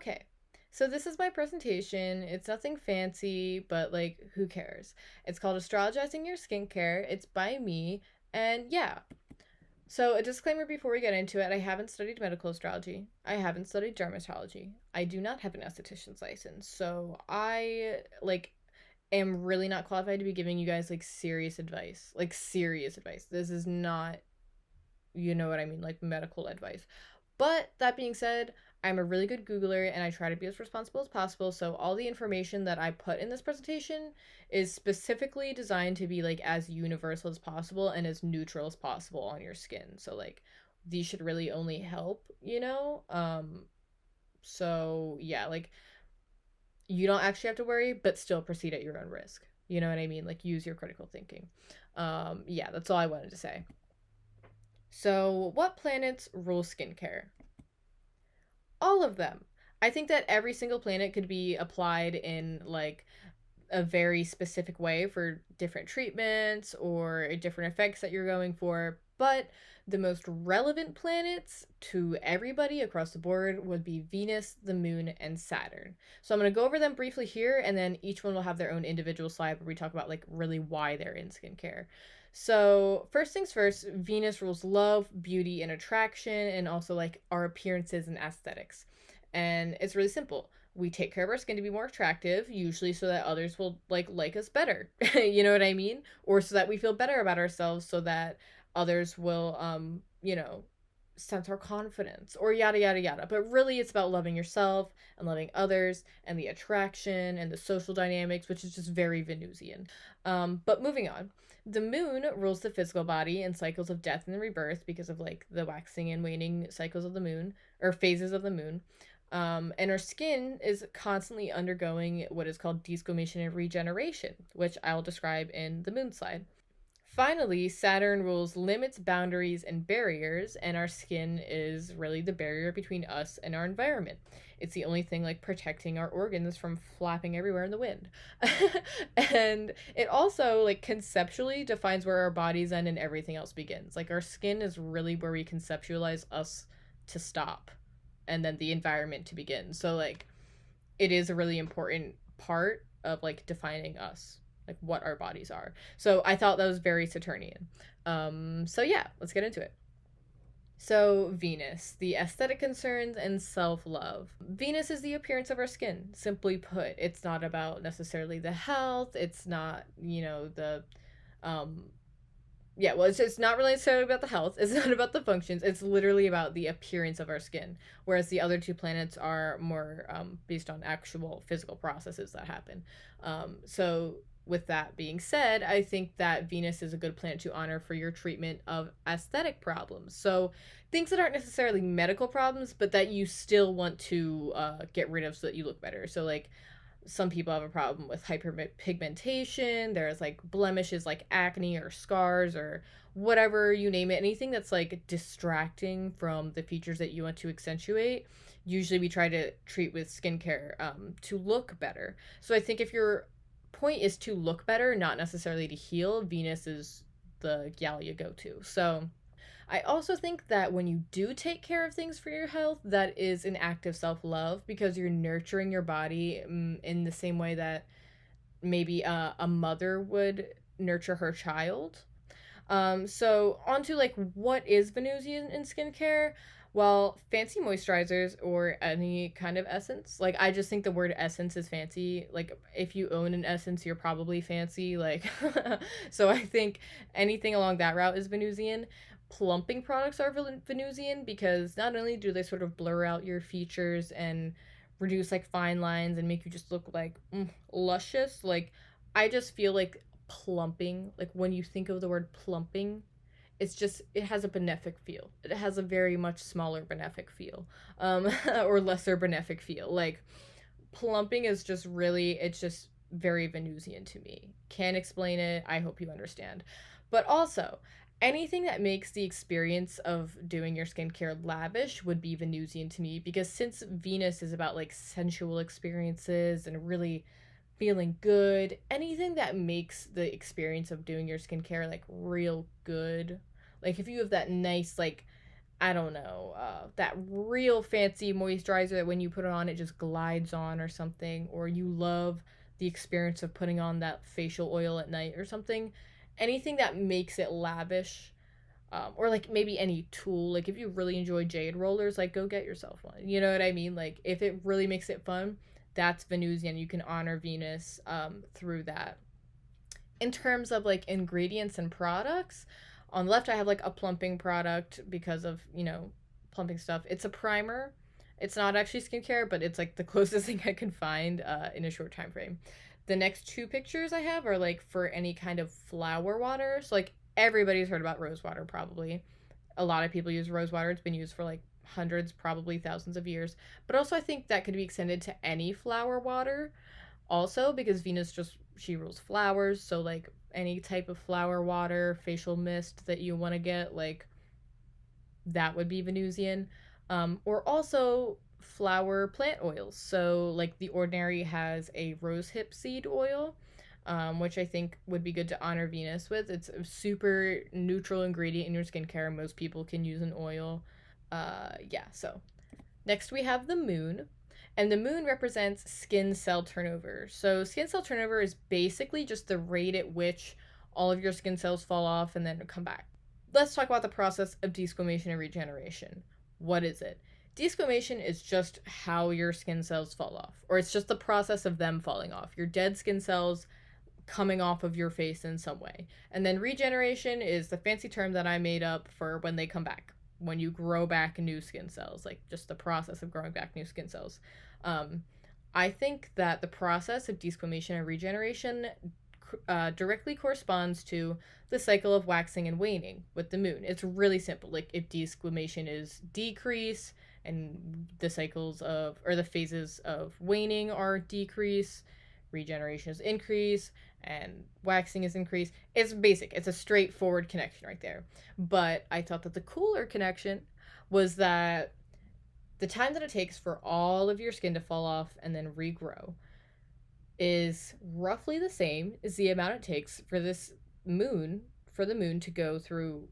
Okay. So this is my presentation. It's nothing fancy, but like who cares? It's called Astrologizing Your Skincare. It's by me. And yeah. So a disclaimer before we get into it, I haven't studied medical astrology. I haven't studied dermatology. I do not have an esthetician's license. So I like am really not qualified to be giving you guys like serious advice. Like serious advice. This is not, you know what I mean, like medical advice. But that being said, I'm a really good Googler and I try to be as responsible as possible. So all the information that I put in this presentation is specifically designed to be like as universal as possible and as neutral as possible on your skin. So like these should really only help, you know? So yeah, like you don't actually have to worry, but still proceed at your own risk. You know what I mean? Like use your critical thinking. Yeah, that's all I wanted to say. So, what planets rule skincare? All of them. I think that every single planet could be applied in like a very specific way for different treatments or different effects that you're going for. But the most relevant planets to everybody across the board would be Venus, the Moon, and Saturn. So I'm going to go over them briefly here, and then each one will have their own individual slide where we talk about like really why they're in skincare. So, first things first, Venus rules love, beauty, and attraction, and also like our appearances and aesthetics. And it's really simple. We take care of our skin to be more attractive, usually so that others will like us better. You know what I mean? Or so that we feel better about ourselves so that others will sense our confidence or yada yada yada. But really it's about loving yourself and loving others and the attraction and the social dynamics, which is just very Venusian. But moving on. The moon rules the physical body and cycles of death and rebirth because of like the waxing and waning cycles of the moon or phases of the moon. And our skin is constantly undergoing what is called desquamation and regeneration, which I'll describe in the moon slide. Finally, Saturn rules limits, boundaries, and barriers, and our skin is really the barrier between us and our environment. It's the only thing like protecting our organs from flapping everywhere in the wind. And it also like conceptually defines where our bodies end and everything else begins. Like our skin is really where we conceptualize us to stop and then the environment to begin. So like it is a really important part of like defining us, like what our bodies are. So I thought that was very Saturnian. So yeah, let's get into it. So, Venus, the aesthetic concerns and self love. Venus is the appearance of our skin, simply put. It's not about necessarily the health, it's not, um, yeah, well, it's not really necessarily about the health. It's not about the functions. It's literally about the appearance of our skin. Whereas the other two planets are more based on actual physical processes that happen. So, with that being said, I think that Venus is a good planet to honor for your treatment of aesthetic problems. So, things that aren't necessarily medical problems, but that you still want to get rid of so that you look better. So, like, some people have a problem with hyperpigmentation. There's like blemishes like acne or scars or whatever you name it. Anything that's like distracting from the features that you want to accentuate. Usually we try to treat with skincare to look better. So I think if your point is to look better, not necessarily to heal, Venus is the gal you go to. So I also think that when you do take care of things for your health, that is an act of self love because you're nurturing your body in the same way that maybe a mother would nurture her child. So onto like what is Venusian in skincare? Well, fancy moisturizers or any kind of essence. Like I just think the word essence is fancy. Like if you own an essence, you're probably fancy. Like so I think anything along that route is Venusian. Plumping products are Venusian because not only do they sort of blur out your features and reduce like fine lines and make you just look like luscious, like I just feel like plumping, like when you think of the word plumping, it's just it has a benefic feel. It has a very much smaller benefic feel, or lesser benefic feel. Like plumping is just really, it's just very Venusian to me. Can't explain it. I hope you understand. But also, anything that makes the experience of doing your skincare lavish would be Venusian to me because since Venus is about like sensual experiences and really feeling good, anything that makes the experience of doing your skincare like real good. Like if you have that nice like I don't know, that real fancy moisturizer that when you put it on, it just glides on or something, or you love the experience of putting on that facial oil at night or something. Anything that makes it lavish, or like maybe any tool. Like if you really enjoy jade rollers, like go get yourself one. You know what I mean? Like if it really makes it fun, that's Venusian. You can honor Venus through that. In terms of like ingredients and products, on the left I have like a plumping product because of, plumping stuff. It's a primer. It's not actually skincare, but it's like the closest thing I can find in a short time frame. The next two pictures I have are like for any kind of flower water. So like everybody's heard about rose water probably. A lot of people use rose water. It's been used for like hundreds, probably thousands of years. But also I think that could be extended to any flower water also, because Venus just, she rules flowers, so like any type of flower water, facial mist that you want to get, like that would be Venusian. Or also flower plant oils. So like The Ordinary has a rosehip seed oil, which I think would be good to honor Venus with. It's a super neutral ingredient in your skincare. Most people can use an oil. Yeah, so next we have the moon. And the moon represents skin cell turnover. So, skin cell turnover is basically just the rate at which all of your skin cells fall off and then come back. Let's talk about the process of desquamation and regeneration. What is it? Desquamation is just how your skin cells fall off, or it's just the process of them falling off. Your dead skin cells coming off of your face in some way. And then regeneration is the fancy term that I made up for when they come back, when you grow back new skin cells, like just the process of growing back new skin cells. Um, I think that the process of desquamation and regeneration directly corresponds to the cycle of waxing and waning with the moon. It's really simple. Like if desquamation is decrease and the cycles of, or the phases of waning are decrease, regeneration is increase, and waxing is increase. It's basic. It's a straightforward connection right there. But I thought that the cooler connection was that the time that it takes for all of your skin to fall off and then regrow is roughly the same as the amount it takes for the moon to go through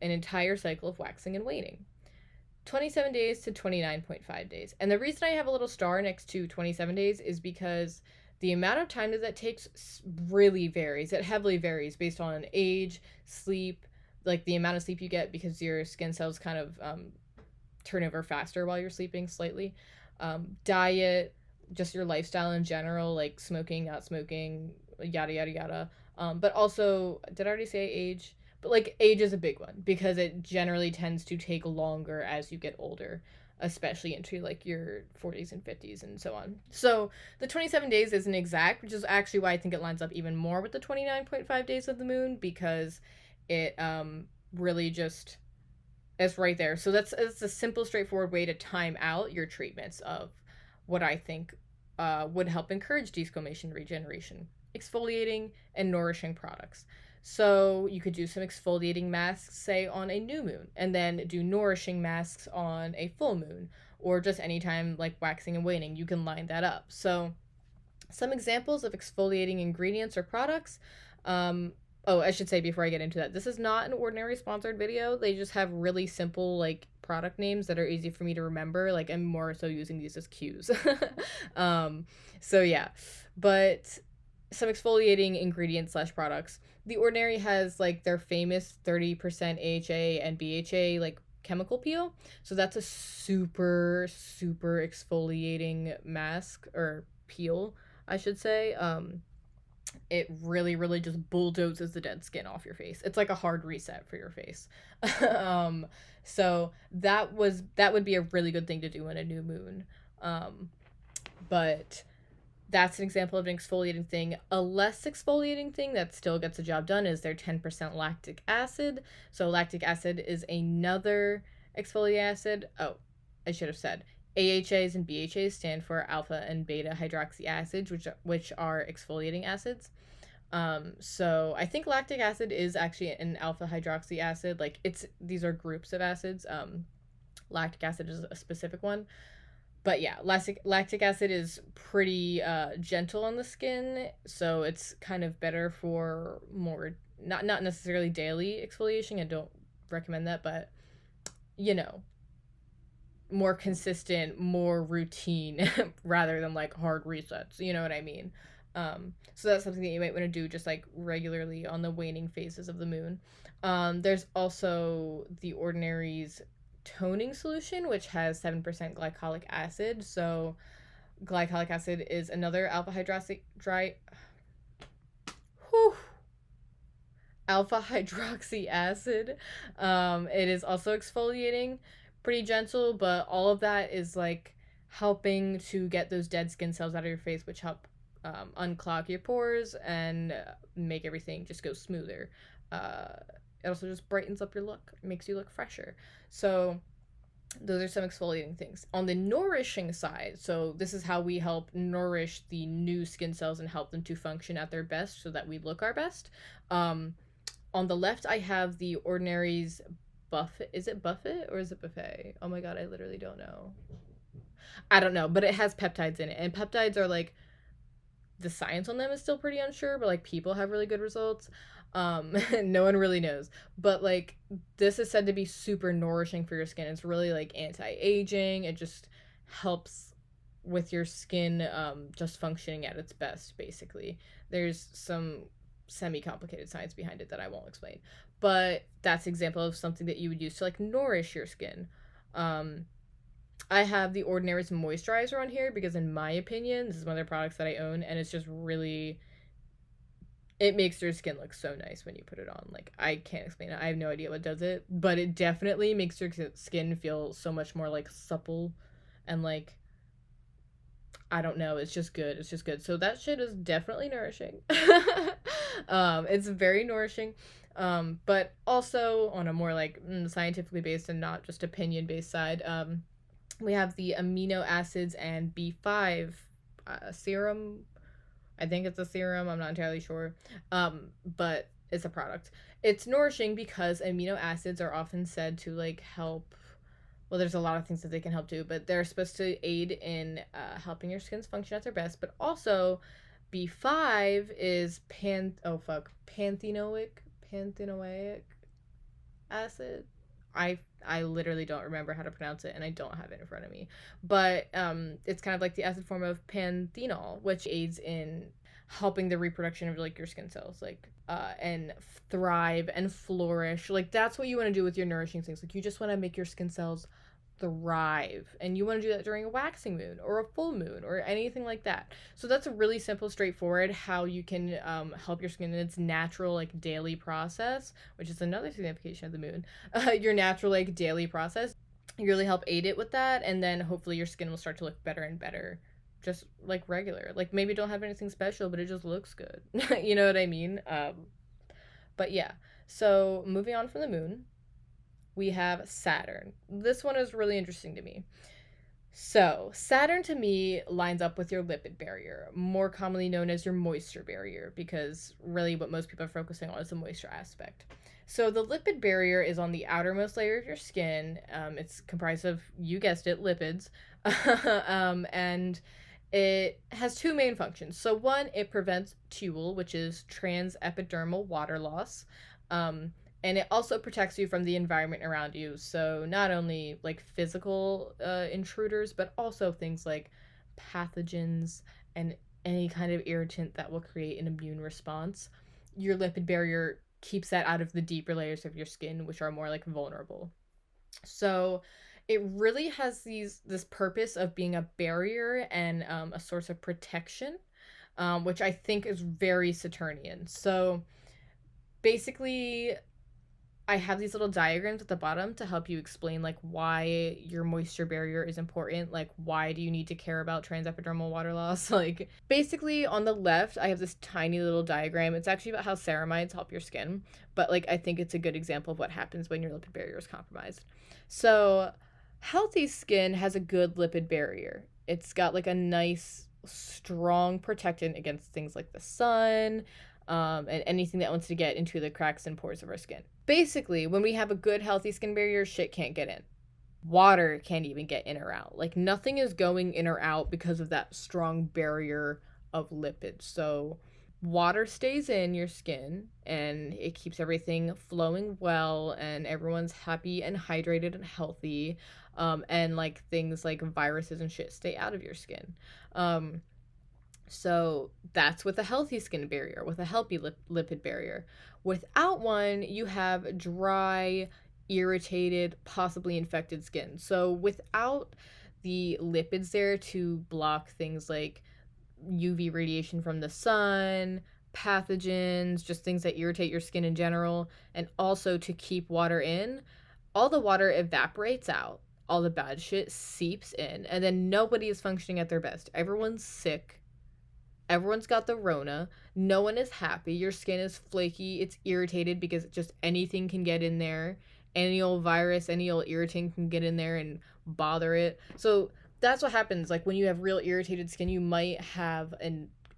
an entire cycle of waxing and waning. 27 days to 29.5 days. And the reason I have a little star next to 27 days is because the amount of time that that takes really varies. It heavily varies based on age, sleep, like the amount of sleep you get, because your skin cells kind of turn over faster while you're sleeping slightly. Diet, just your lifestyle in general, like smoking, not smoking, yada, yada, yada. But also, did I already say age? But like age is a big one because it generally tends to take longer as you get older, especially into like your 40s and 50s and so on. So the 27 days isn't exact, which is actually why I think it lines up even more with the 29.5 days of the moon, because it really just is right there. So it's a simple, straightforward way to time out your treatments of what I think would help encourage desquamation and regeneration: exfoliating and nourishing products. So you could do some exfoliating masks, say, on a new moon, and then do nourishing masks on a full moon, or just anytime like waxing and waning, you can line that up. So some examples of exfoliating ingredients or products. Oh, I should say before I get into that, this is not an Ordinary sponsored video. They just have really simple like product names that are easy for me to remember. Like I'm more so using these as cues. So yeah, but some exfoliating ingredients slash products. The Ordinary has like their famous 30% AHA and BHA like chemical peel. So that's a super exfoliating mask, or peel, I should say. It really just bulldozes the dead skin off your face. It's like a hard reset for your face. So that would be a really good thing to do in a new moon. But that's an example of an exfoliating thing. A less exfoliating thing that still gets the job done is their 10% lactic acid. So lactic acid is another exfoliating acid. Oh, I should have said AHAs and BHAs stand for alpha and beta hydroxy acids, which are exfoliating acids. So I think lactic acid is actually an alpha hydroxy acid. Like these are groups of acids. Lactic acid is a specific one. But yeah, lactic acid is pretty gentle on the skin, so it's kind of better for more, not necessarily daily exfoliation. I don't recommend that, but you know, more consistent, more routine rather than like hard resets. You know what I mean? So that's something that you might want to do just like regularly on the waning phases of the moon. There's also the Ordinary's toning solution, which has 7% glycolic acid. So glycolic acid is another whew, alpha hydroxy acid. It is also exfoliating, pretty gentle, but all of that is like helping to get those dead skin cells out of your face, which help unclog your pores and make everything just go smoother. Uh, it also just brightens up your look, makes you look fresher. So those are some exfoliating things. On the nourishing side, so this is how we help nourish the new skin cells and help them to function at their best so that we look our best. Um, on the left, I have the Ordinary's Buffet. Is it Buffet or is it Buffet? Oh my god, I literally don't know. I don't know, but it has peptides in it. And peptides are like, the science on them is still pretty unsure, but like people have really good results. No one really knows. But like, this is said to be super nourishing for your skin. It's really like anti-aging. It just helps with your skin just functioning at its best, basically. There's some semi-complicated science behind it that I won't explain. But that's an example of something that you would use to like nourish your skin. Um, I have the Ordinary's moisturizer on here because, in my opinion, this is one of their products that I own, and it's just really. It makes your skin look so nice when you put it on. Like, I can't explain it. I have no idea what does it, but it definitely makes your skin feel so much more, like, supple and, like, I don't know. It's just good. It's just good. So that shit is definitely nourishing. It's very nourishing. But also on a more, like, scientifically based and not just opinion based side, we have the amino acids and B5 serum. I think it's a serum. I'm not entirely sure. But it's a product. It's nourishing because amino acids are often said to like help. Well, there's a lot of things that they can help do, but they're supposed to aid in helping your skin's function at their best. But also, B5 is panthenoic acid. I literally don't remember how to pronounce it and I don't have it in front of me. But it's kind of like the acid form of panthenol, which aids in helping the reproduction of like your skin cells, like and thrive and flourish. Like that's what you want to do with your nourishing things. Like you just want to make your skin cells thrive, and you want to do that during a waxing moon or a full moon or anything like that. So that's a really simple, straightforward how you can help your skin in its natural like daily process, which is another signification of the moon. Your natural like daily process, you really help aid it with that, and then hopefully your skin will start to look better and better, just like regular. Like maybe don't have anything special, but it just looks good. You know what I mean? But yeah. So moving on from the moon, we have Saturn. This one is really interesting to me. So, Saturn to me lines up with your lipid barrier, more commonly known as your moisture barrier, because really what most people are focusing on is the moisture aspect. So, the lipid barrier is on the outermost layer of your skin. It's comprised of, you guessed it, lipids. And it has two main functions. So, one, it prevents TUL, which is transepidermal water loss. And it also protects you from the environment around you. So not only like physical intruders, but also things like pathogens and any kind of irritant that will create an immune response. Your lipid barrier keeps that out of the deeper layers of your skin, which are more like vulnerable. So it really has this purpose of being a barrier and a source of protection, which I think is very Saturnian. So basically, I have these little diagrams at the bottom to help you explain like why your moisture barrier is important. Like why do you need to care about transepidermal water loss? Like basically on the left, I have this tiny little diagram. It's actually about how ceramides help your skin, but like I think it's a good example of what happens when your lipid barrier is compromised. So, healthy skin has a good lipid barrier. It's got like a nice strong protectant against things like the sun, and anything that wants to get into the cracks and pores of our skin. Basically, when we have a good, healthy skin barrier, shit can't get in. Water can't even get in or out. Like, nothing is going in or out because of that strong barrier of lipids. So, water stays in your skin and it keeps everything flowing well and everyone's happy and hydrated and healthy. And like things like viruses and shit stay out of your skin. Um, so that's with a healthy skin barrier, with a healthy lipid barrier. Without one, you have dry, irritated, possibly infected skin. So without the lipids there to block things like UV radiation from the sun, pathogens, just things that irritate your skin in general, and also to keep water in, all the water evaporates out. All the bad shit seeps in, and then nobody is functioning at their best. Everyone's sick. Everyone's got the Rona. No one is happy. Your skin is flaky. It's irritated because just anything can get in there. Any old virus, any old irritant can get in there and bother it. So that's what happens. Like when you have real irritated skin, you might have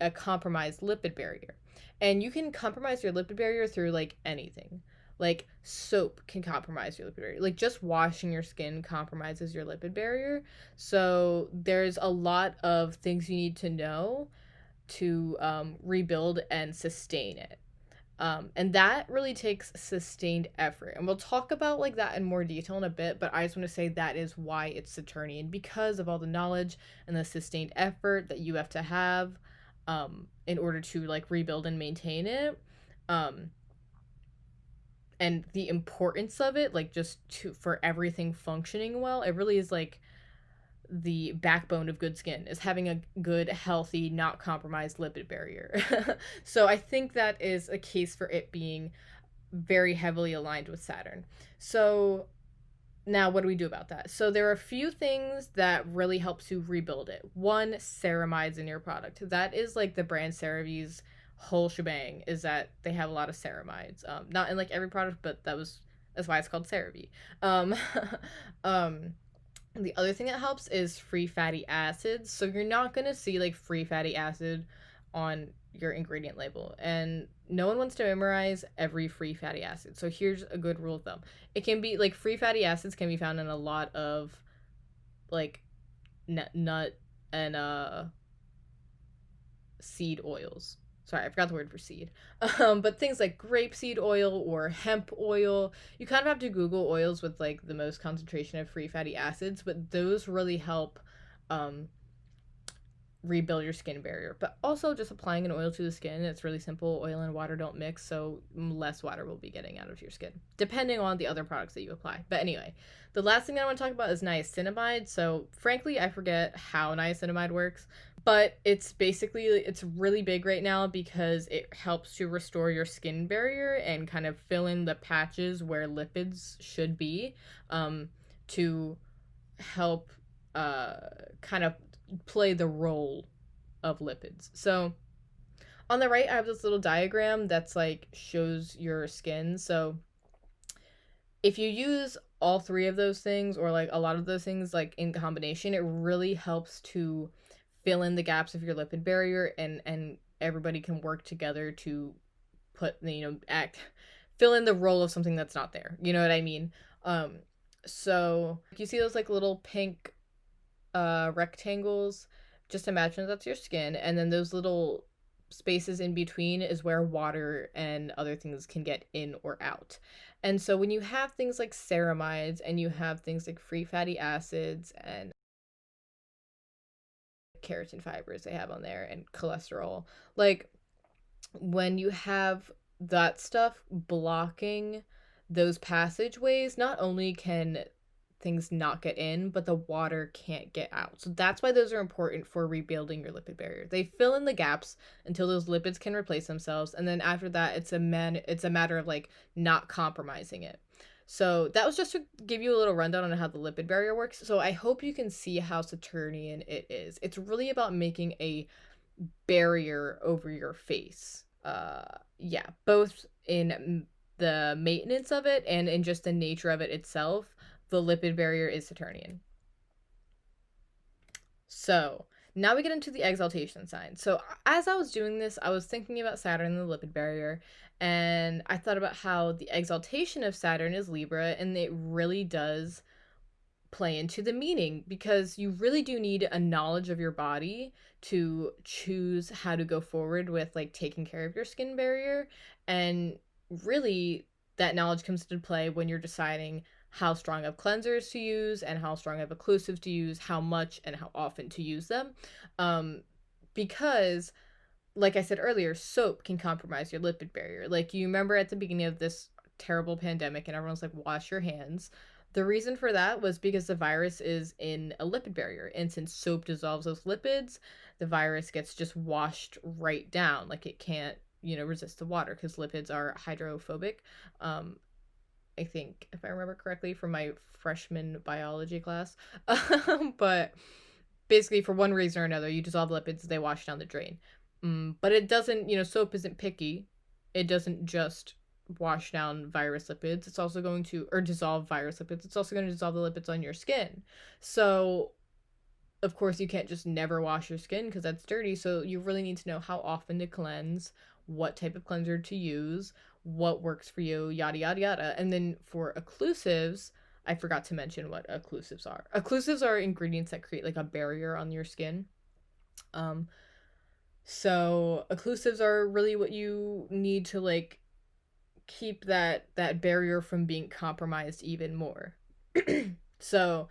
a compromised lipid barrier. And you can compromise your lipid barrier through like anything. Like soap can compromise your lipid barrier. Like just washing your skin compromises your lipid barrier. So there's a lot of things you need to know to rebuild and sustain it. And that really takes sustained effort. And we'll talk about like that in more detail in a bit, but I just want to say that is why it's Saturnian, because of all the knowledge and the sustained effort that you have to have in order to like rebuild and maintain it. And the importance of it, like just to for everything functioning well, it really is like the backbone of good skin is having a good, healthy, not compromised lipid barrier. So I think that is a case for it being very heavily aligned with Saturn. So now what do we do about that? So there are a few things that really help to rebuild it. One, ceramides in your product. That is like the brand CeraVe's whole shebang, is that they have a lot of ceramides. Not in like every product, but that's why it's called CeraVe. Um the other thing that helps is free fatty acids. So you're not going to see like free fatty acid on your ingredient label. And no one wants to memorize every free fatty acid. So here's a good rule of thumb. It can be like free fatty acids can be found in a lot of like nut and seed oils. Sorry, I forgot the word for seed. But things like grapeseed oil or hemp oil, you kind of have to Google oils with like the most concentration of free fatty acids, but those really help um, rebuild your skin barrier. But also just applying an oil to the skin, it's really simple. Oil and water don't mix, so less water will be getting out of your skin, depending on the other products that you apply. But anyway, the last thing I want to talk about is niacinamide. So frankly, I forget how niacinamide works, but it's really big right now because it helps to restore your skin barrier and kind of fill in the patches where lipids should be, to help kind of play the role of lipids. So on the right, I have this little diagram that's like shows your skin. So if you use all three of those things or like a lot of those things like in combination, it really helps to fill in the gaps of your lipid barrier, and everybody can work together to fill in the role of something that's not there. You know what I mean? So you see those like little pink rectangles, just imagine that's your skin, and then those little spaces in between is where water and other things can get in or out. And so when you have things like ceramides and you have things like free fatty acids and keratin fibers they have on there and cholesterol, like when you have that stuff blocking those passageways, not only can things not get in, but the water can't get out. So that's why those are important for rebuilding your lipid barrier. They fill in the gaps until those lipids can replace themselves, and then after that, it's a matter of like not compromising it. So that was just to give you a little rundown on how the lipid barrier works. So I hope you can see how Saturnian it is. It's really about making a barrier over your face. Yeah, both in the maintenance of it and in just the nature of it itself. The lipid barrier is Saturnian. So now we get into the exaltation sign. So as I was doing this, I was thinking about Saturn and the lipid barrier, and I thought about how the exaltation of Saturn is Libra, and it really does play into the meaning, because you really do need a knowledge of your body to choose how to go forward with like taking care of your skin barrier. And really, that knowledge comes into play when you're deciding how strong of cleansers to use and how strong of occlusives to use, how much and how often to use them. um, because like I said earlier, soap can compromise your lipid barrier. Like, you remember at the beginning of this terrible pandemic and everyone's like, wash your hands. The reason for that was because the virus is in a lipid barrier. And since soap dissolves those lipids, the virus gets just washed right down. Like, it can't, resist the water because lipids are hydrophobic. Um, I think, if I remember correctly from my freshman biology class. But basically, for one reason or another, you dissolve lipids, they wash down the drain. But it doesn't, soap isn't picky. It doesn't just wash down virus lipids. It's also going to, or dissolve virus lipids. It's also going to dissolve the lipids on your skin. So, of course, you can't just never wash your skin because that's dirty. So, you really need to know how often to cleanse, what type of cleanser to use, what works for you, yada, yada, yada. And then for occlusives, I forgot to mention what occlusives are. Occlusives are ingredients that create like a barrier on your skin. Um, so occlusives are really what you need to like keep that barrier from being compromised even more. So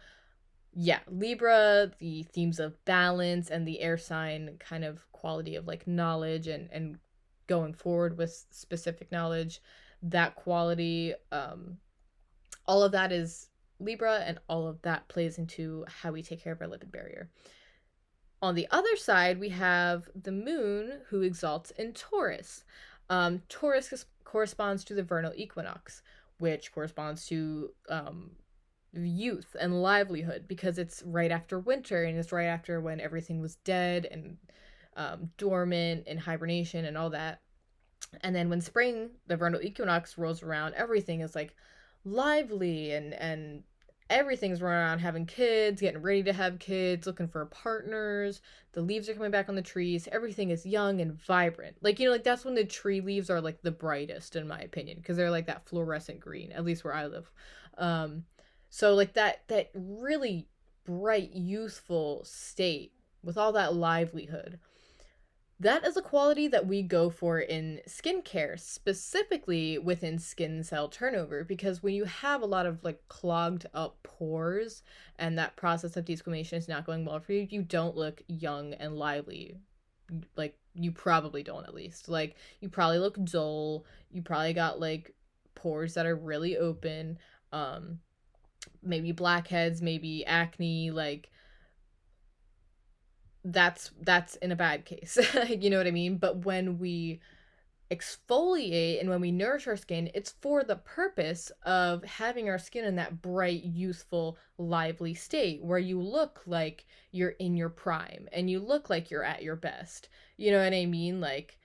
yeah, Libra, the themes of balance and the air sign kind of quality of like knowledge and going forward with specific knowledge, that quality, all of that is Libra, and all of that plays into how we take care of our lipid barrier. On the other side, we have the moon, who exalts in Taurus. Taurus corresponds to the vernal equinox, which corresponds to youth and livelihood, because it's right after winter and it's right after when everything was dead and dormant and hibernation and all that. And then when spring, the vernal equinox, rolls around, everything is like lively, and everything's running around having kids, getting ready to have kids, looking for partners. The leaves are coming back on the trees. Everything is young and vibrant. Like, like that's when the tree leaves are like the brightest, in my opinion, because they're like that fluorescent green, at least where I live. So like that really bright, youthful state with all that livelihood. That is a quality that we go for in skincare, specifically within skin cell turnover, because when you have a lot of like clogged up pores and that process of desquamation is not going well for you, you don't look young and lively. Like, you probably don't, at least. Like, you probably look dull. You probably got like pores that are really open. Maybe blackheads, maybe acne, like that's in a bad case. You know what I mean? But when we exfoliate and when we nourish our skin, it's for the purpose of having our skin in that bright, youthful, lively state where you look like you're in your prime and you look like you're at your best. You know what I mean? Like,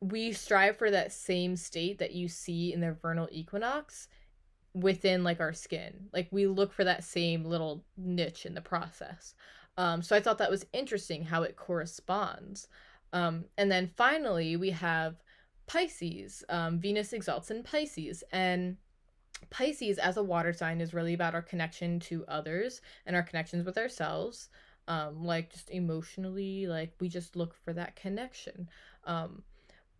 we strive for that same state that you see in the vernal equinox within like our skin. Like, we look for that same little niche in the process. So I thought that was interesting how it corresponds. And then finally, we have Pisces. Venus exalts in Pisces. And Pisces, as a water sign, is really about our connection to others and our connections with ourselves. Like, just emotionally, like, we just look for that connection.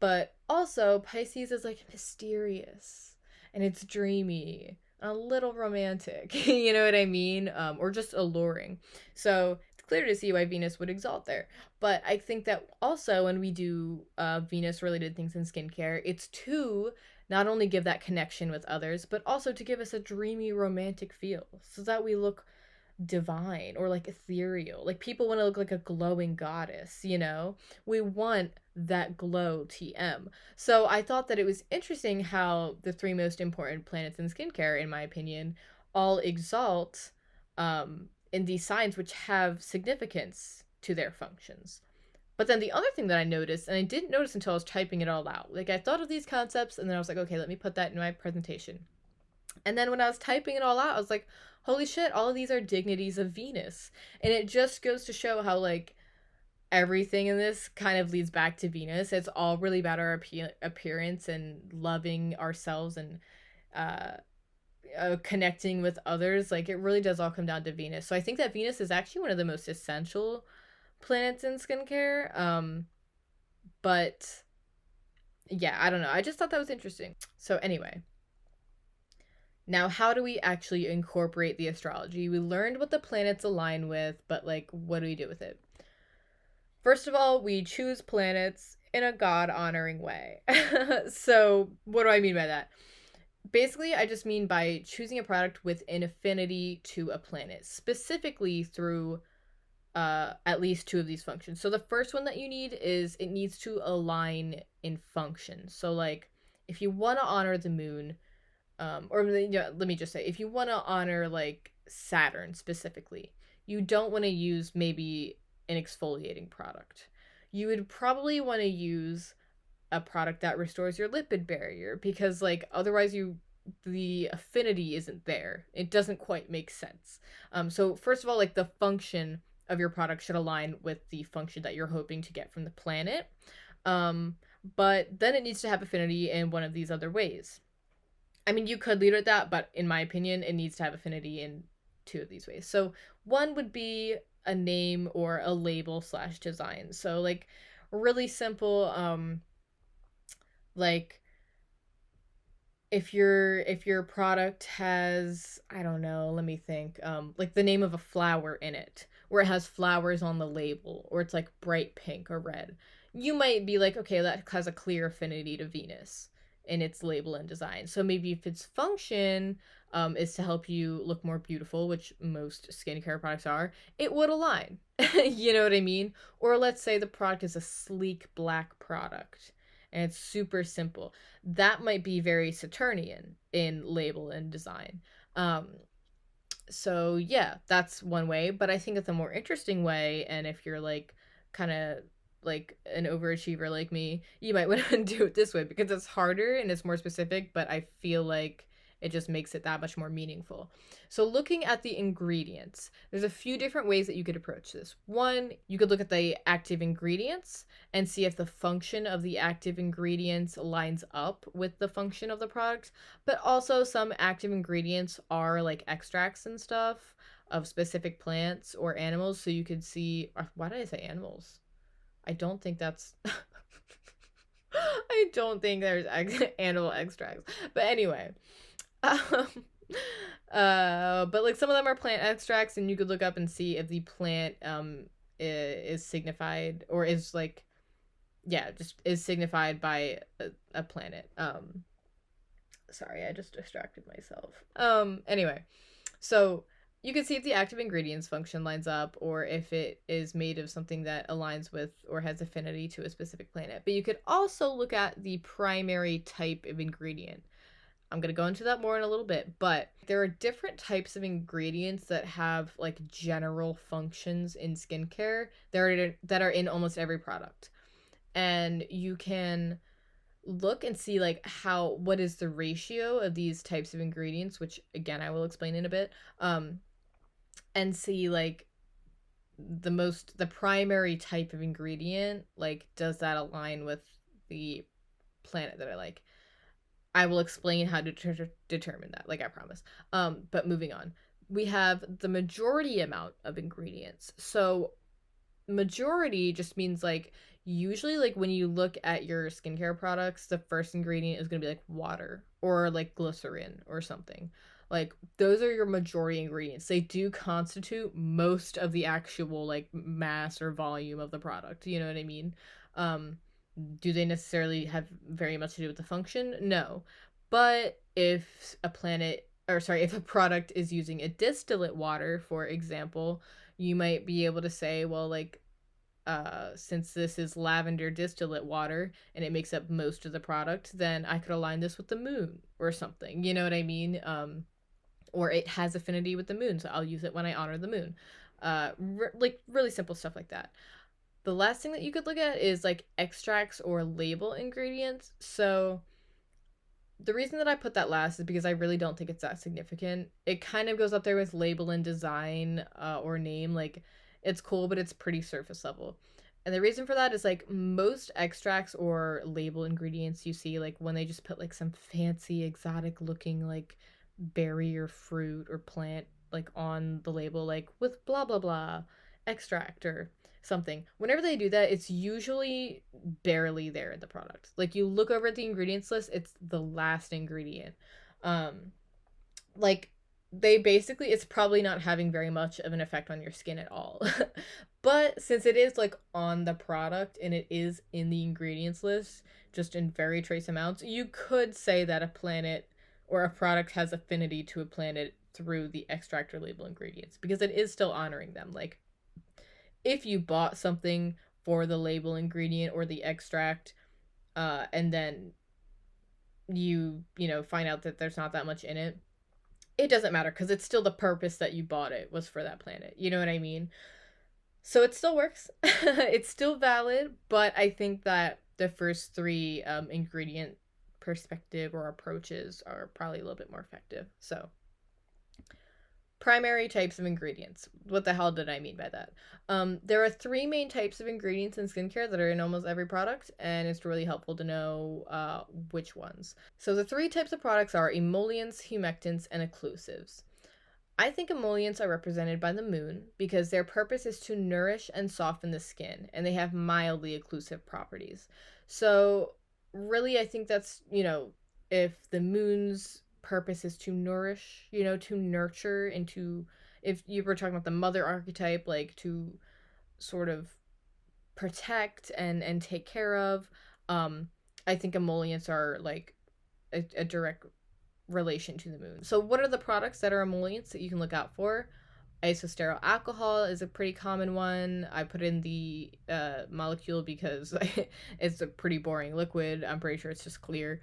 But also, Pisces is like mysterious and it's dreamy, a little romantic, you know what I mean? Or just alluring. So it's clear to see why Venus would exalt there. But I think that also when we do Venus related things in skincare, it's to not only give that connection with others, but also to give us a dreamy, romantic feel so that we look divine or like ethereal. Like, people want to look like a glowing goddess, We want that glow TM. So I thought that it was interesting how the three most important planets in skincare, in my opinion, all exalt in these signs, which have significance to their functions. But then the other thing that I noticed, and I didn't notice until I was typing it all out, like, I thought of these concepts and then I was like, okay, let me put that in my presentation. And then when I was typing it all out, I was like, holy shit, all of these are dignities of Venus. And it just goes to show how, like, everything in this kind of leads back to Venus. It's all really about our appearance and loving ourselves and connecting with others, like it really does all come down to Venus. So I think that Venus is actually one of the most essential planets in skincare. But yeah, I don't know. I just thought that was interesting. So anyway, now how do we actually incorporate the astrology? We learned what the planets align with, but like what do we do with it? First of all, we choose planets in a god honoring way. So, what do I mean by that? Basically, I just mean by choosing a product with an affinity to a planet, specifically through at least two of these functions. So the first one that you need is it needs to align in function. So like if you want to honor the moon, or yeah, let me just say, if you want to honor like Saturn specifically, you don't want to use maybe an exfoliating product. You would probably want to use a product that restores your lipid barrier because like otherwise the affinity isn't there. It doesn't quite make sense. So first of all, like the function of your product should align with the function that you're hoping to get from the planet. Um, but then it needs to have affinity in one of these other ways. I mean, you could lead with that, but in my opinion, it needs to have affinity in two of these ways. So one would be a name or a label slash design. So like really simple, like if your product has, I don't know, let me think, like the name of a flower in it, or it has flowers on the label, or it's like bright pink or red, you might be like, okay, that has a clear affinity to Venus in its label and design. So maybe if its function is to help you look more beautiful, which most skincare products are, it would align. You know what I mean? Or let's say the product is a sleek black product and it's super simple, that might be very Saturnian in label and design. Um, so yeah, that's one way. But I think it's a more interesting way, and if you're like kind of like an overachiever like me, you might want to do it this way because it's harder and it's more specific, but I feel like it just makes it that much more meaningful. So looking at the ingredients, there's a few different ways that you could approach this. One, you could look at the active ingredients and see if the function of the active ingredients lines up with the function of the product. But also, some active ingredients are like extracts and stuff of specific plants or animals. So you could see, why did I say animals? I don't think that's. I don't think there's animal extracts. But anyway. Um, but like some of them are plant extracts, and you could look up and see if the plant is signified or is like, yeah, just is signified by a planet. Sorry, I just distracted myself. Anyway, so you can see if the active ingredients function lines up or if it is made of something that aligns with or has affinity to a specific planet. But you could also look at the primary type of ingredient. I'm going to go into that more in a little bit, but there are different types of ingredients that have like general functions in skincare that are in almost every product. And you can look and see like what is the ratio of these types of ingredients, which again I will explain in a bit. And see like the primary type of ingredient, like does that align with the planet that I like. I will explain how to determine that, like I promise. But moving on, we have the majority amount of ingredients. So majority just means like usually like when you look at your skincare products, the first ingredient is going to be like water or like glycerin or something. Like those are your majority ingredients. They do constitute most of the actual like mass or volume of the product. You know what I mean? Um, do they necessarily have very much to do with the function? No. But if a product is using a distillate water, for example, you might be able to say, well, like, since this is lavender distillate water and it makes up most of the product, then I could align this with the moon or something. You know what I mean? Or it has affinity with the moon, so I'll use it when I honor the moon. Like really simple stuff like that. The last thing that you could look at is like extracts or label ingredients. So the reason that I put that last is because I really don't think it's that significant. It kind of goes up there with label and design or name. Like it's cool, but it's pretty surface level. And the reason for that is like most extracts or label ingredients you see, like when they just put like some fancy exotic looking like berry or fruit or plant like on the label, like with blah blah blah extract or something. Whenever they do that, it's usually barely there in the product. Like you look over at the ingredients list, it's the last ingredient. Um like they basically, it's probably not having very much of an effect on your skin at all. But since it is like on the product and it is in the ingredients list just in very trace amounts, you could say that a planet or a product has affinity to a planet through the extract or label ingredients because it is still honoring them. Like if you bought something for the label ingredient or the extract, and then you find out that there's not that much in it, it doesn't matter because it's still the purpose that you bought it was for that planet. You know what I mean? So it still works. It's still valid, but I think that the first three ingredient perspective or approaches are probably a little bit more effective. So primary types of ingredients. What the hell did I mean by that? There are three main types of ingredients in skincare that are in almost every product, and it's really helpful to know which ones. So the three types of products are emollients, humectants, and occlusives. I think emollients are represented by the moon because their purpose is to nourish and soften the skin, and they have mildly occlusive properties. So, really, I think that's, if the moon's purpose is to nourish, to nurture, and to, if you were talking about the mother archetype, like to sort of protect and take care of, I think emollients are like a direct relation to the moon. So, what are the products that are emollients that you can look out for? Isosteryl alcohol is a pretty common one. I put in the molecule because it's a pretty boring liquid. I'm pretty sure it's just clear.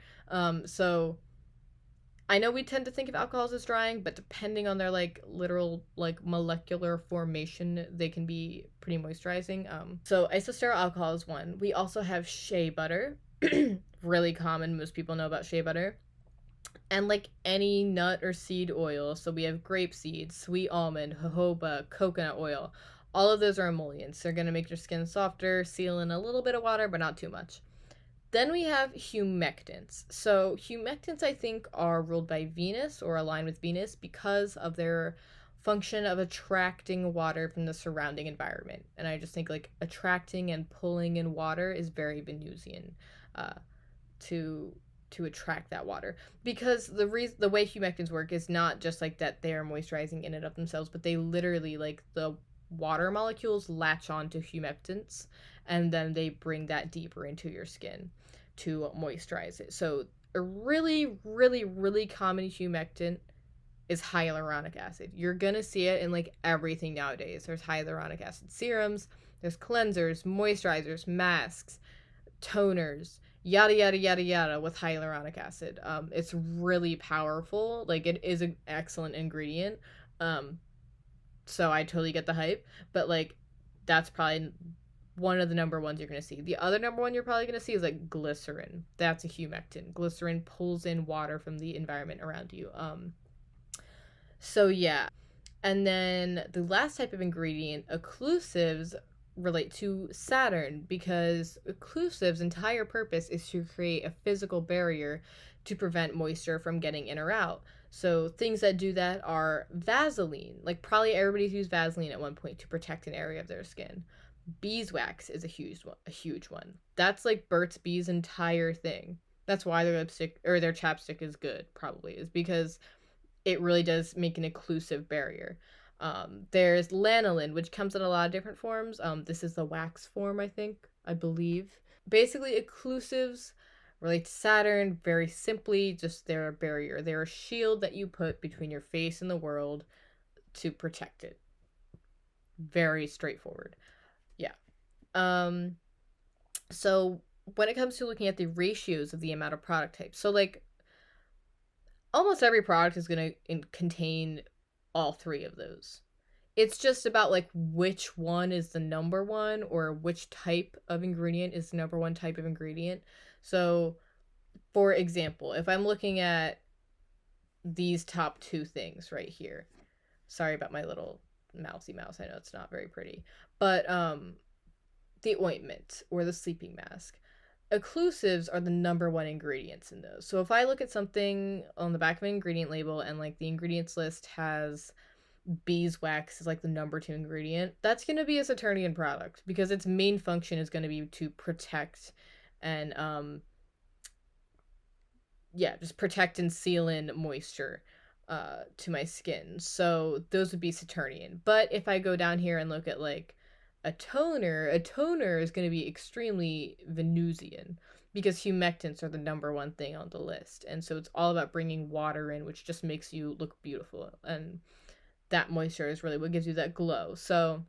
So I know we tend to think of alcohols as drying, but depending on their like literal like molecular formation, they can be pretty moisturizing. So isosteryl alcohol is one. We also have shea butter, really common. Most people know about shea butter. And like any nut or seed oil, so we have grape seed, sweet almond, jojoba, coconut oil. All of those are emollients. They're going to make your skin softer, seal in a little bit of water, but not too much. Then we have humectants. So humectants, I think, are ruled by Venus or aligned with Venus because of their function of attracting water from the surrounding environment. And I just think like attracting and pulling in water is very Venusian, uh, to attract that water, because the way humectants work is not just like that they are moisturizing in and of themselves, but they literally, like, the water molecules latch onto humectants and then they bring that deeper into your skin to moisturize it. So a really really really common humectant is hyaluronic acid. You're gonna see it in like everything nowadays. There's hyaluronic acid serums, there's cleansers, moisturizers, masks, toners, yada yada yada yada with hyaluronic acid. It's really powerful. Like it is an excellent ingredient. So I totally get the hype, but like that's probably one of the number ones you're gonna see. The other number one you're probably gonna see is like glycerin. That's a humectant. Glycerin pulls in water from the environment around you. So yeah. And then the last type of ingredient, occlusives, relate to Saturn because occlusives' entire purpose is to create a physical barrier to prevent moisture from getting in or out. So things that do that are Vaseline. Like probably everybody's used Vaseline at one point to protect an area of their skin. Beeswax is a huge one. That's like Burt's Bees' entire thing. That's why their lipstick or their chapstick is good, probably, is because it really does make an occlusive barrier. There's lanolin, which comes in a lot of different forms. This is the wax form, I believe. Basically, occlusives relate to Saturn very simply, just they're a barrier. They're a shield that you put between your face and the world to protect it. Very straightforward. Yeah. So when it comes to looking at the ratios of the amount of product types, so like almost every product is going to contain all three of those. It's just about like which one is the number one or which type of ingredient is the number one type of ingredient. So, for example, if I'm looking at these top two things right here, sorry about my little mousy mouse. I know it's not very pretty, but the ointment or the sleeping mask. occlusives are the number one ingredients in those. So if I look at something on the back of an ingredient label and like the ingredients list has beeswax is like the number two ingredient, that's going to be a Saturnian product because its main function is going to be to protect and yeah, just protect and seal in moisture to my skin. So those would be Saturnian. But if I go down here and look at like a toner is going to be extremely Venusian because humectants are the number one thing on the list. And so it's all about bringing water in, which just makes you look beautiful. And that moisture is really what gives you that glow. So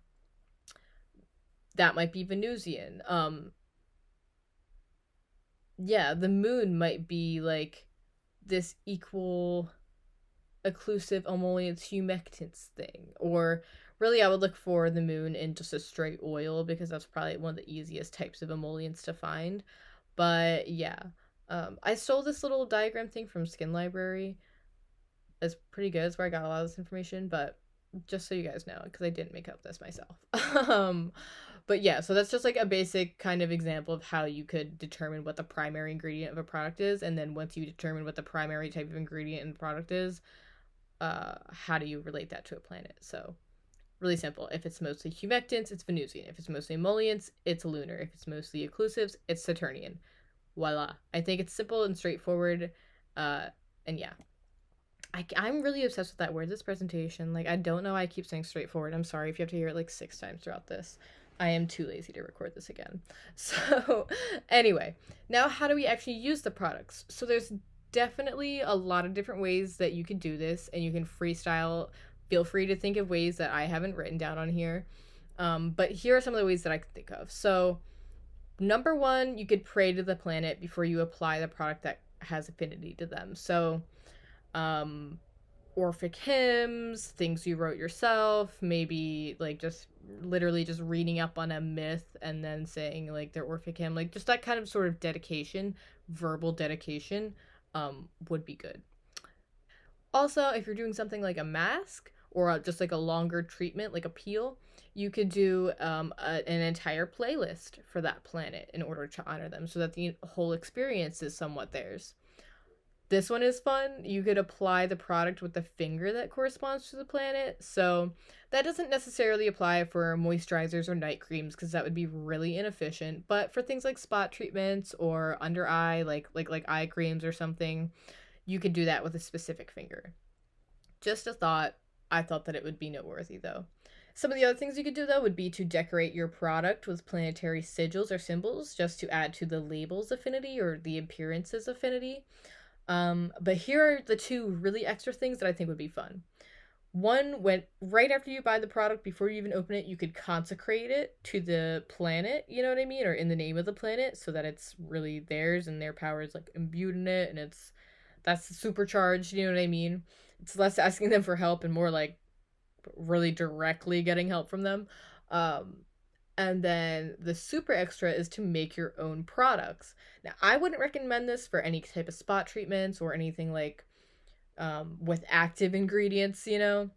that might be Venusian. Yeah, the moon might be like this equal occlusive emollients humectants thing. Or really I would look for the moon in just a straight oil because that's probably one of the easiest types of emollients to find. But yeah. I stole this little diagram thing from Skin Library. It's pretty good. It's where I got a lot of this information, but just so you guys know, because I didn't make up this myself. um, but yeah, so that's just like a basic kind of example of how you could determine what the primary ingredient of a product is, and then once you determine what the primary type of ingredient in the product is, how do you relate that to a planet? So really simple. If it's mostly humectants, it's Venusian. If it's mostly emollients, it's lunar. If it's mostly occlusives, it's Saturnian. Voila. I think it's simple and straightforward. And yeah, I'm really obsessed with that word, this presentation. Like, I don't know why I keep saying straightforward. I'm sorry if you have to hear it like 6 times throughout this. I am too lazy to record this again. So, anyway, now how do we actually use the products? So, there's definitely a lot of different ways that you can do this, and you can freestyle. Feel free to think of ways that I haven't written down on here. But here are some of the ways that I can think of. So, number one, you could pray to the planet before you apply the product that has affinity to them. So, um Orphic hymns, things you wrote yourself, maybe like just literally just reading up on a myth and then saying like their Orphic hymn, like just that kind of sort of dedication, verbal dedication, would be good. Also, if you're doing something like a mask or just like a longer treatment, like a peel, you could do an entire playlist for that planet in order to honor them so that the whole experience is somewhat theirs. This one is fun. You could apply the product with the finger that corresponds to the planet. So that doesn't necessarily apply for moisturizers or night creams because that would be really inefficient. But for things like spot treatments or under eye, like eye creams or something, you could do that with a specific finger. Just a thought. I thought that it would be noteworthy though. Some of the other things you could do though would be to decorate your product with planetary sigils or symbols just to add to the label's affinity or the appearance's affinity. But here are the two really extra things that I think would be fun. One, when right after you buy the product, before you even open it, you could consecrate it to the planet, you know what I mean? Or in the name of the planet, so that it's really theirs and their power is like imbued in it and that's supercharged, you know what I mean? It's less asking them for help and more like really directly getting help from them. Um, and then the super extra is to make your own products. Now, I wouldn't recommend this for any type of spot treatments or anything like with active ingredients, you know?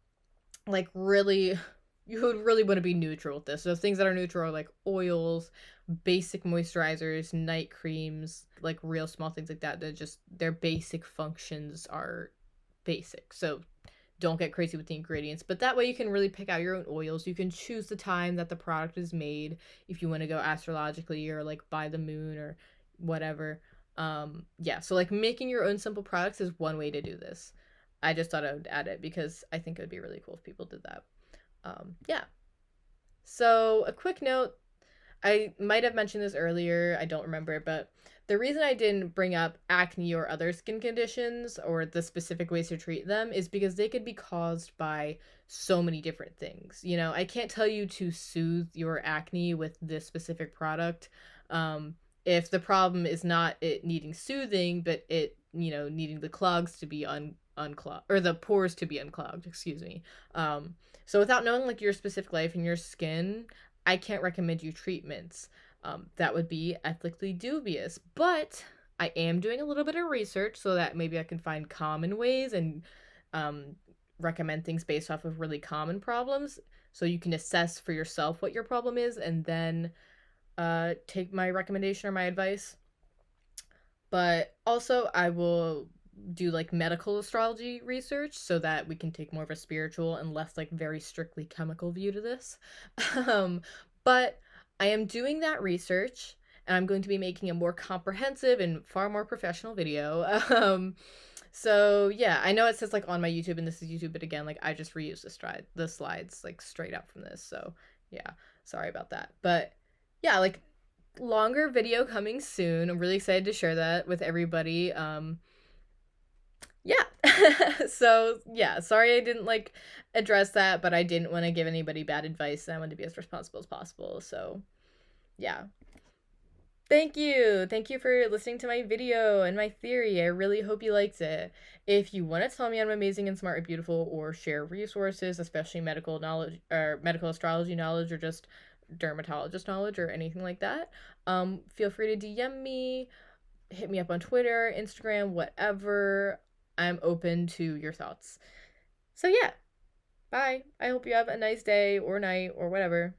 Like, really, you would really want to be neutral with this. So, things that are neutral are like oils, basic moisturizers, night creams, like real small things like that. That just, their basic functions are basic. So, don't get crazy with the ingredients, but that way you can really pick out your own oils. You can choose the time that the product is made if you want to go astrologically or like by the moon or whatever. Yeah, so like making your own simple products is one way to do this. I just thought I would add it because I think it would be really cool if people did that. Yeah. So a quick note, I might have mentioned this earlier, I don't remember, but the reason I didn't bring up acne or other skin conditions or the specific ways to treat them is because they could be caused by so many different things. You know, I can't tell you to soothe your acne with this specific product. If the problem is not it needing soothing, but it, you know, needing the clogs to be unclogged or the pores to be unclogged, excuse me. So without knowing like your specific life and your skin, I can't recommend you treatments. That would be ethically dubious. But I am doing a little bit of research so that maybe I can find common ways and recommend things based off of really common problems. So you can assess for yourself what your problem is and then take my recommendation or my advice. But also, I will do like medical astrology research so that we can take more of a spiritual and less like very strictly chemical view to this. um, but I am doing that research and I'm going to be making a more comprehensive and far more professional video. So yeah, I know it says like on my YouTube and this is YouTube, but again, like I just reused the slides like straight out from this. So yeah, sorry about that. But yeah, like longer video coming soon. I'm really excited to share that with everybody. Yeah. So yeah, sorry I didn't like address that, but I didn't want to give anybody bad advice. I wanted to be as responsible as possible. So yeah. Thank you. Thank you for listening to my video and my theory. I really hope you liked it. If you want to tell me I'm amazing and smart and beautiful or share resources, especially medical knowledge or medical astrology knowledge or just dermatologist knowledge or anything like that, feel free to DM me, hit me up on Twitter, Instagram, whatever. I'm open to your thoughts. So yeah, bye. I hope you have a nice day or night or whatever.